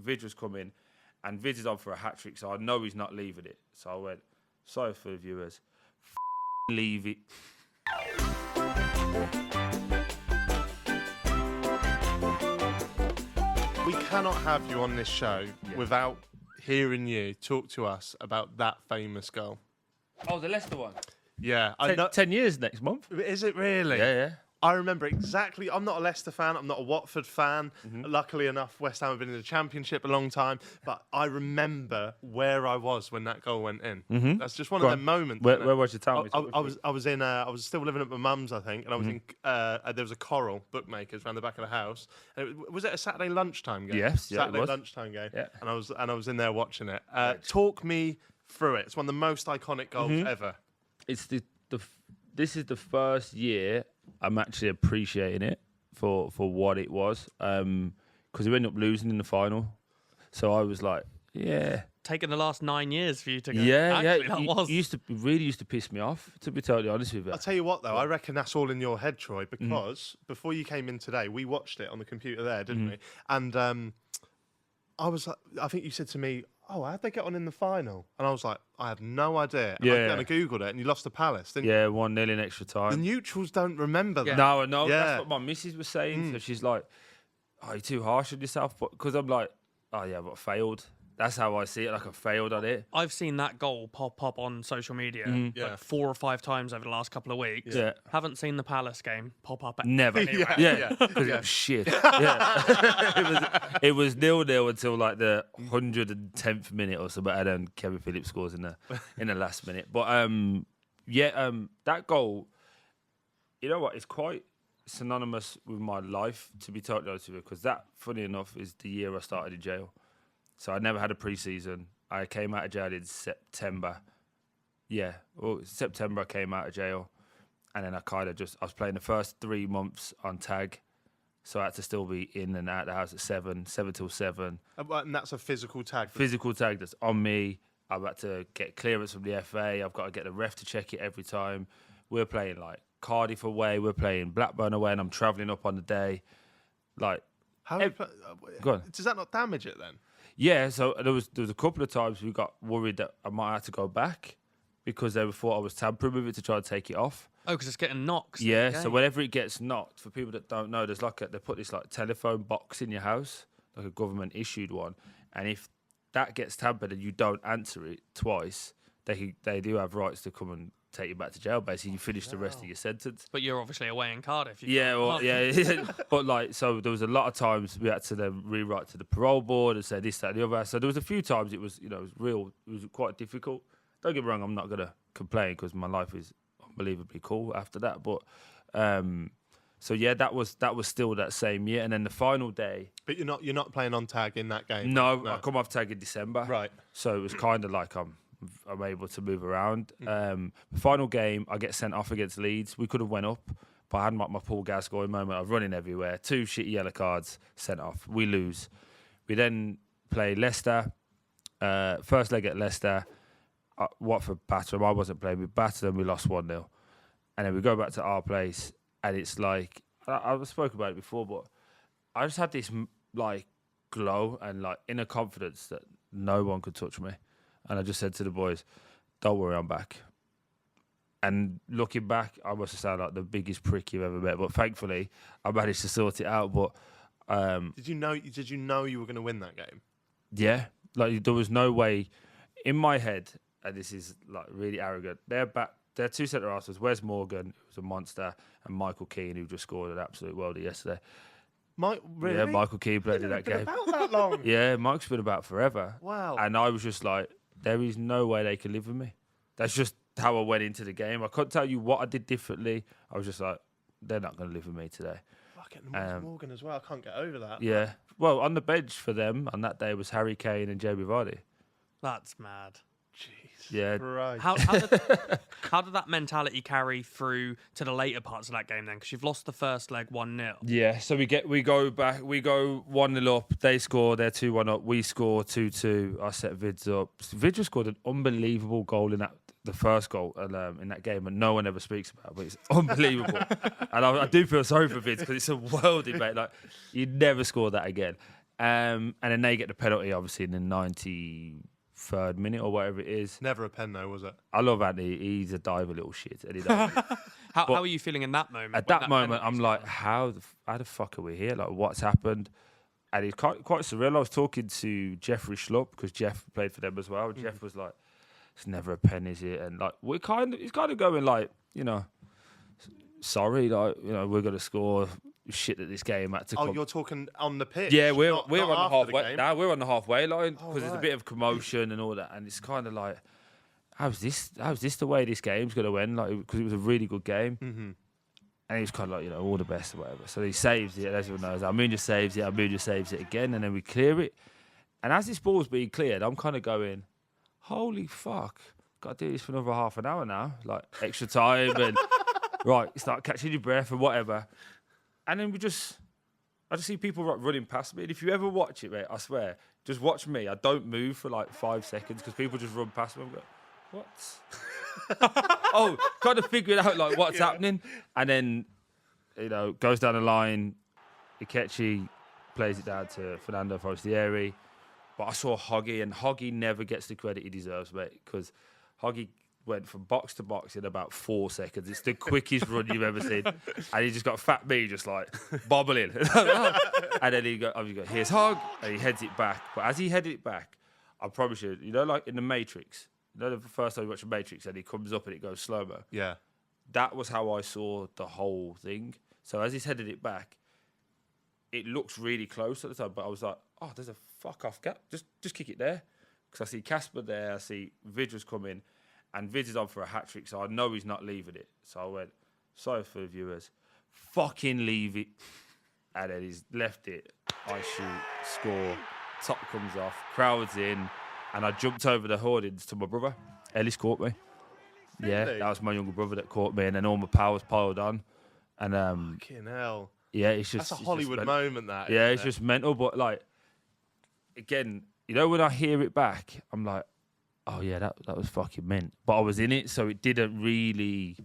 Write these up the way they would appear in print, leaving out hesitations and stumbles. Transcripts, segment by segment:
Vid was coming, and Vid is on for a hat-trick, so I know he's not leaving it. So I went, sorry for the viewers, leave it. We cannot have you on this show without hearing you talk to us about that famous goal. Oh, the Leicester one. Yeah. 10 years next month. Is it really? Yeah. I remember exactly. I'm not a Leicester fan. I'm not a Watford fan. Luckily enough, West Ham have been in the Championship a long time. But I remember where I was when that goal went in. That's just one of them moments. Where was your town? I was still living at my mum's, I think, and I was in. There was a Coral Bookmakers around the back of the house. And was it a Saturday lunchtime game? Yes, Saturday it was. lunchtime game. Yeah. And I was in there watching it. Talk me through it. It's one of the most iconic goals ever. It's this is the first year I'm actually appreciating it for what it was, because we ended up losing in the final. So I was like, yeah. Taken the last 9 years for you to go. Yeah, Actually, yeah. that Really used to piss me off, to be totally honest with you. I'll tell you what, though, I reckon that's all in your head, Troy, because before you came in today, we watched it on the computer there, didn't we? And I was like, I think you said to me, oh, how'd they get on in the final? And I was like, I have no idea. And I Googled it, and you lost to Palace, didn't you? Yeah, 1-0 in extra time. The neutrals don't remember that. No, yeah. That's what my missus was saying. So she's like, oh, you're too harsh on yourself. Because I'm like, oh, yeah, but failed. That's how I see it, like I failed at it. I've seen that goal pop up on social media like 4 or 5 times over the last couple of weeks. Yeah. Haven't seen the Palace game pop up Never. anywhere. Yeah, because it was shit. Yeah. it was 0-0 until like the 110th minute or something, and then Kevin Phillips scores in the last minute. But that goal, you know what? It's quite synonymous with my life, to be totally honest with you, because that, funny enough, is the year I started in jail. So I never had a pre-season. I came out of jail in September. Yeah, September I came out of jail. And then I was playing the first 3 months on tag. So I had to still be in and out of the house at 7 till 7. And that's a physical tag? Physical tag that's on me. I've had to get clearance from the FA. I've got to get the ref to check it every time. We're playing like Cardiff away. We're playing Blackburn away, and I'm travelling up on the day. Like, go on. Does that not damage it then? Yeah, so there was a couple of times we got worried that I might have to go back because they thought I was tampering with it to try and take it off. Oh, because it's getting knocked. Yeah, so whenever it gets knocked, for people that don't know, there's they put this like telephone box in your house, like a government issued one, and if that gets tampered and you don't answer it twice, they do have rights to come and take you back to jail. Basically, you finish the rest of your sentence. But you're obviously away in Cardiff. But like, so there was a lot of times we had to then rewrite to the parole board and say this, that, and the other. So there was a few times it was, it was quite difficult. Don't get me wrong, I'm not gonna complain because my life is unbelievably cool after that. But so yeah, that was still that same year, and then the final day. But you're not playing on tag in that game. No, I come off tag in December. Right. So it was kind of like I'm able to move around. The final game, I get sent off against Leeds. We could have went up, but I had my Paul Gascoigne moment. I was running everywhere. 2 shitty yellow cards, sent off. We lose. We then play Leicester. First leg at Leicester. Watford battered them. I wasn't playing. We battered them. We lost 1-0. And then we go back to our place, and it's like, I've spoken about it before, but I just had this like glow and like inner confidence that no one could touch me. And I just said to the boys, don't worry, I'm back. And looking back, I must have sounded like the biggest prick you've ever met. But thankfully, I managed to sort it out. But Did you know you were going to win that game? Yeah. Like, there was no way in my head, and this is like really arrogant, they're 2 centre-halves was Wes Morgan, who was a monster, and Michael Keane, who just scored an absolute worldie yesterday. Really? Yeah, Michael Keane played in that game. About that long? Yeah, Mike's been about forever. Wow. And I was just like, there is no way they can live with me. That's just how I went into the game. I couldn't tell you what I did differently. I was just like, they're not going to live with me today. Fucking Morgan as well. I can't get over that. Yeah. Well, on the bench for them on that day was Harry Kane and Jamie Vardy. That's mad. Jeez. Yeah. Right. How did that mentality carry through to the later parts of that game then? Because you've lost the first leg 1-0. Yeah, so we go back, we go 1-0 up, they score, they're 2-1 up, we score 2-2, I set Vids up. Vids just scored an unbelievable goal in the first goal in that game, and no one ever speaks about it, but it's unbelievable. And I do feel sorry for Vids because it's a worldie, mate. Like, you'd never score that again. And then they get the penalty, obviously, in the 93rd minute or whatever it is. Never a pen though, was it? I love Andy. He's a diver little shit. Eddie Diver. How are you feeling in that moment? At when that moment, penalty's I'm like, gone? how the fuck are we here? Like, what's happened? And it's quite surreal. I was talking to Jeffrey Schlupp, because Jeff played for them as well. Jeff was like, it's never a pen, is it? And like, he's kind of going like, sorry, like, we're going to score shit at this game. Had to Oh, come. you're talking on the pitch? Yeah, we're not on the after halfway. game? Now we're on the halfway line because there's a right. bit of commotion and all that, and it's kind of like, how's this the way this game's going to end? Like, because it was a really good game, and he was kind of like, all the best or whatever. So he saves it, as everyone knows. Almunia saves it. Almunia saves it again, and then we clear it. And as this ball's being cleared, I'm kind of going, holy fuck, got to do this for another half an hour now, like extra time and right, start catching your breath and whatever, and then I just see people running past me. And if you ever watch it, mate, I swear, just watch me. I don't move for like 5 seconds because people just run past me. I'm like, what? Oh, kind of figuring out like what's happening. And then, goes down the line. Ikechi plays it down to Fernando Forestieri. But I saw Hoggy, and Hoggy never gets the credit he deserves, mate, because Hoggy went from box to box in about 4 seconds. It's the quickest run you've ever seen. And he just got fat me just like bobbling. And then he got, here's Hog, and he heads it back. But as he headed it back, I promise you, like in the Matrix, the first time you watch the Matrix and he comes up and it goes slow-mo. Yeah. That was how I saw the whole thing. So as he's headed it back, it looks really close at the time, but I was like, oh, there's a fuck off gap. Just kick it there. Because I see Casper there, I see Vidya's coming, and Vidya's on for a hat-trick, so I know he's not leaving it. So I went, sorry for the viewers, fucking leave it. And then he's left it. I shoot, score, top comes off, crowd's in, and I jumped over the hoardings to my brother. Ellis caught me. Yeah, Really? that was my younger brother that caught me, and then all my powers piled on. And Fucking hell. yeah, it's just That's a it's Hollywood just moment, that. yeah, isn't it's it? just mental. But like, again, when I hear it back, I'm like, oh yeah, that was fucking mint. But I was in it, so it didn't really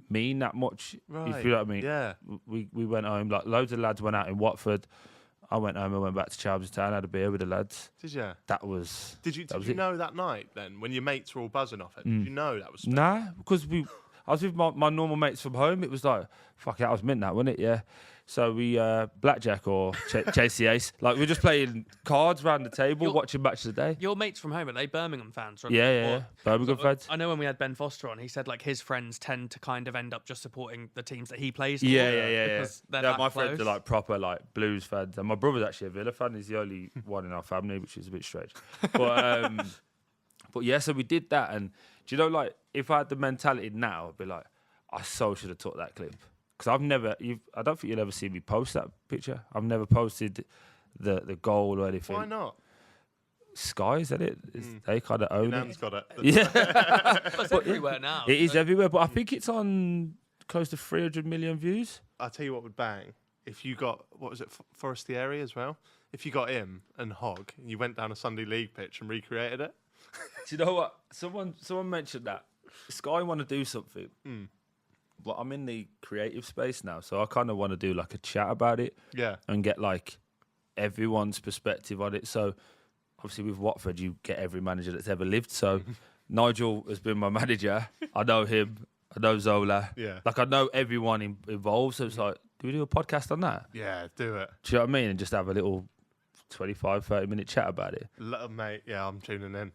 mean that much. Right. If you know what I mean. Yeah. We went home. Like loads of lads went out in Watford. I went home. I went back to Chelmsford Town. Had a beer with the lads. Did you? That was. Did you was it. know that night then, when your mates were all buzzing off it? Did you know that was? Nah, because I was with my normal mates from home. It was like, fuck, that was mint, that, wasn't it? Yeah. So we blackjack or chase the ace. Like we're just playing cards around the table, watching match of the day. Your mates from home, are they Birmingham fans? Or Yeah. Birmingham fans. I know when we had Ben Foster on, he said like his friends tend to kind of end up just supporting the teams that he plays for. Yeah. Because they're No, that my close. friends are like proper like Blues fans, and my brother's actually a Villa fan. He's the only one in our family, which is a bit strange. But yeah, so we did that, and do you know, like, if I had the mentality now, I'd be like, I so should have took that clip. Because I don't think you'll ever see me post that picture. I've never posted the goal or anything. Why not? Sky, is that it? They kind of own Nan's it. got it. Yeah, But it's everywhere now. it is so- everywhere. But I think it's on close to 300 million views. I'll tell you what would bang. If you got, what was it, Forestieri as well? If you got him and Hogg, and you went down a Sunday League pitch and recreated it. Do you know what? Someone mentioned that Sky want to do something. But I'm in the creative space now, so I kind of want to do like a chat about it. Yeah. And get like everyone's perspective on it. So obviously with Watford, you get every manager that's ever lived. So Nigel has been my manager. I know him. I know Zola. Yeah. Like I know everyone involved. So it's like, do we do a podcast on that? Yeah, do it. Do you know what I mean? And just have a little 25, 30-minute chat about it. Mate, yeah, I'm tuning in.